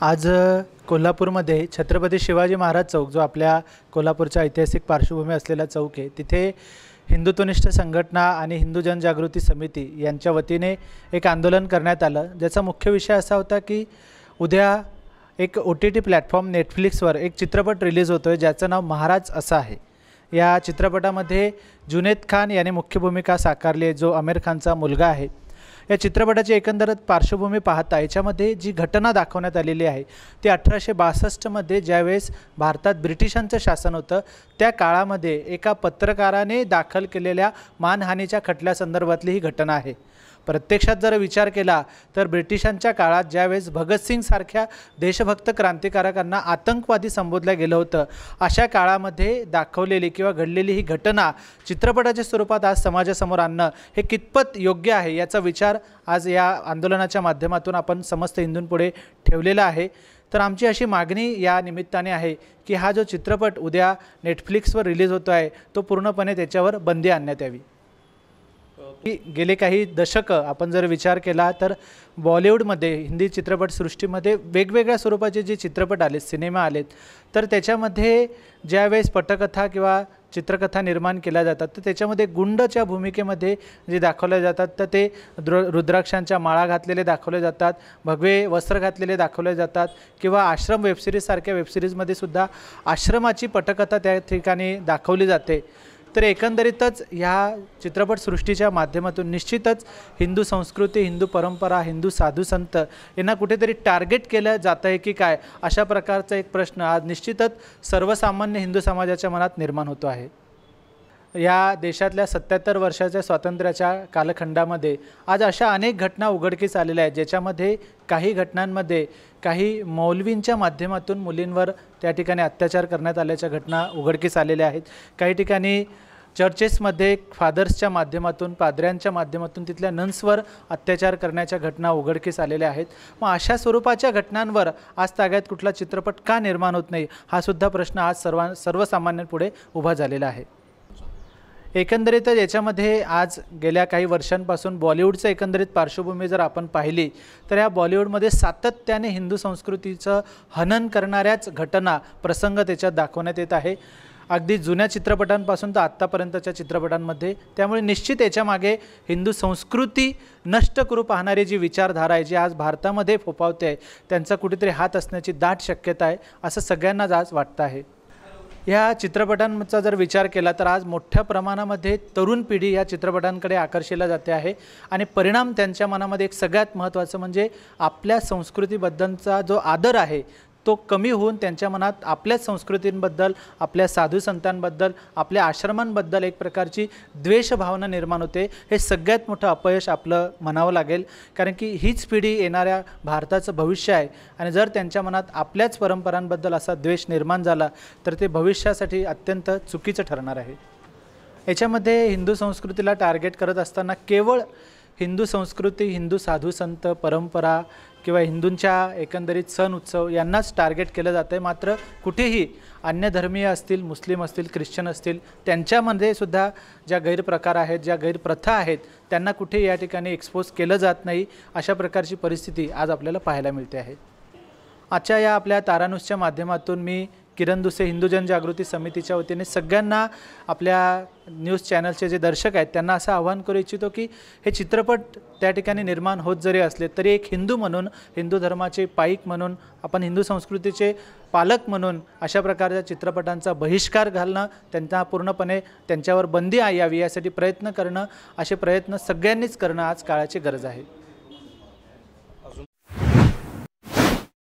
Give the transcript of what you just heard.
आज कोल्हापूरमध्ये छत्रपती शिवाजी महाराज चौक जो आपल्या कोल्हापूरच्या ऐतिहासिक पार्श्वभूमी असलेला चौक आहे, तिथे हिंदुत्वनिष्ठ संघटना आणि हिंदू जनजागृती समिती यांच्या वतीने एक आंदोलन करण्यात आलं, ज्याचा मुख्य विषय असा होता की उद्या एक OTT प्लॅटफॉर्म नेटफ्लिक्सवर एक चित्रपट रिलीज होतो आहे, ज्याचं नाव महाराज असं आहे। या चित्रपटामध्ये जुनैद खान याने मुख्य भूमिका साकारली आहे, जो आमिर खानचा मुलगा आहे। या चित्रपटाची एकंदरच पार्श्वभूमी पाहता याच्यामध्ये जी घटना दाखवण्यात आलेली आहे ती 1862 मध्ये ज्यावेळेस भारतात ब्रिटिशांचं शासन होतं त्या काळामध्ये एका पत्रकाराने दाखल केलेल्या मानहानीच्या खटल्यासंदर्भातली ही घटना आहे। प्रत्यक्षात जर विचार केला तर ब्रिटिशांच्या काळात ज्यावेळेस भगतसिंग सारख्या देशभक्त क्रांतिकारकांना आतंकवादी संबोधलं गेलं होतं, अशा काळामध्ये दाखवलेली किंवा घडलेली ही घटना चित्रपटाच्या स्वरूपात आज समाजासमोर आणणं हे कितपत योग्य आहे याचा विचार आज या आंदोलनाच्या माध्यमातून आपण समस्त हिंदूंपुढे ठेवलेला आहे। तर आमची अशी मागणी या निमित्ताने आहे की हा जो चित्रपट उद्या नेटफ्लिक्सवर रिलीज होतो आहे तो पूर्णपणे त्याच्यावर बंदी आणण्यात यावी। गेले काही दशक आपण जर विचार केला तर बॉलिवूडमध्ये हिंदी चित्रपटसृष्टीमध्ये वेगवेगळ्या स्वरूपाचे जे चित्रपट आले, सिनेमा आलेत, तर त्याच्यामध्ये ज्यावेळेस पटकथा किंवा चित्रकथा निर्माण केल्या जातात तर त्याच्यामध्ये गुंडच्या भूमिकेमध्ये जे दाखवले जातात तर ते रुद्राक्षांच्या माळा घातलेले दाखवले जातात, भगवे वस्त्र घातलेले दाखवले जातात किंवा आश्रम वेबसिरीजसारख्या वेबसिरीजमध्ये सुद्धा आश्रमाची पटकथा त्या ठिकाणी दाखवली जाते। तर एकंदरीतच ह्या चित्रपटसृष्टीच्या माध्यमातून निश्चितच हिंदू संस्कृती, हिंदू परंपरा, हिंदू साधू संत यांना कुठेतरी टार्गेट केलं जातं आहे की काय, अशा प्रकारचा एक प्रश्न आज निश्चितच सर्वसामान्य हिंदू समाजाच्या मनात निर्माण होतो आहे। या देशातल्या 77 वर्षाच्या स्वातंत्र्याच्या कालखंडामध्ये आज अशा अनेक घटना उघडकीस आलेल्या आहेत, ज्याच्यामध्ये काही घटनांमध्ये काही मौलवींच्या माध्यमातून मुलींवर त्या ठिकाणी अत्याचार करण्यात आल्याच्या घटना उघडकीस आलेल्या आहेत। काही ठिकाणी चर्चेसमध्ये फादर्सच्या माध्यमातून, पाद्र्यांच्या माध्यमातून तिथल्या नन्सवर अत्याचार करण्याच्या घटना उघडकीस आलेल्या आहेत। मग अशा स्वरूपाच्या घटनांवर आज ताग्यात कुठला चित्रपट का निर्माण होत नाही, हा सुद्धा प्रश्न आज सर्वसामान्यांपुढे उभा झालेला आहे। एकंदरीतच याच्यामध्ये आज गेल्या काही वर्षांपासून बॉलिवूडचं एकंदरीत पार्श्वभूमी जर आपण पाहिली तर या बॉलिवूडमध्ये सातत्याने हिंदू संस्कृतीचं हनन करणाऱ्याच घटना, प्रसंग त्याच्यात दाखवण्यात येत आहे, अगदी जुन्या चित्रपटांपासून तर आत्तापर्यंतच्या चित्रपटांमध्ये। त्यामुळे निश्चित याच्यामागे हिंदू संस्कृती नष्ट करू पाहणारी जी विचारधारा आहे, जी आज भारतामध्ये फोफावते आहे, त्यांचा कुठेतरी हात असण्याची दाट शक्यता आहे असं सगळ्यांनाच आज वाटतं आहे। ह्या चित्रपटांचा जर विचार केला तर आज मोठ्या प्रमाणामध्ये तरुण पिढी या चित्रपटांकडे आकर्षिला जाते आहे आणि परिणाम त्यांच्या मनामध्ये एक सगळ्यात महत्त्वाचं म्हणजे आपल्या संस्कृतीबद्दलचा जो आदर आहे तो कमी होऊन त्यांच्या मनात आपल्या संस्कृतींबद्दल, आपल्या साधू संतांबद्दल, आपल्या आश्रमांबद्दल एक प्रकारची द्वेषभावना निर्माण होते। हे सगळ्यात मोठं अपयश आपलं म्हणावं लागेल, कारण की हीच पिढी येणाऱ्या भारताचं भविष्य आहे आणि जर त्यांच्या मनात आपल्याच परंपरांबद्दल असा द्वेष निर्माण झाला तर ते भविष्यासाठी अत्यंत चुकीचं ठरणार आहे। याच्यामध्ये हिंदू संस्कृतीला टार्गेट करत असताना केवळ हिंदू संस्कृती, हिंदू साधू संत, परंपरा किंवा हिंदूंच्या एकंदरीत सण उत्सव यांनाच टार्गेट केलं जातं आहे, मात्र कुठेही अन्य धर्मीय असतील, मुस्लिम असतील, ख्रिश्चन असतील, त्यांच्यामध्ये सुद्धा ज्या गैरप्रकार आहेत, ज्या गैरप्रथा आहेत त्यांना कुठे या ठिकाणी एक्सपोज केलं जात नाही। अशा प्रकारची परिस्थिती आज आपल्याला पाहायला मिळते आहे। आजच्या या आपल्या तारा न्यूजच्या माध्यमातून मी किरण दुसे, हिंदू जनजागृती समितीच्या वतीने सगळ्यांना, आपल्या न्यूज चॅनलचे जे दर्शक आहेत त्यांना असं आवाहन करू इच्छितो की हे चित्रपट त्या ठिकाणी निर्माण होत जरी असले तरी एक हिंदू म्हणून, हिंदू धर्माचे पाईक म्हणून, आपण हिंदू संस्कृतीचे पालक म्हणून अशा प्रकारच्या चित्रपटांचा बहिष्कार घालणं, त्यांना पूर्णपणे त्यांच्यावर बंदी यावी यासाठी प्रयत्न करणं, असे प्रयत्न सगळ्यांनीच करणं आज काळाची गरज आहे।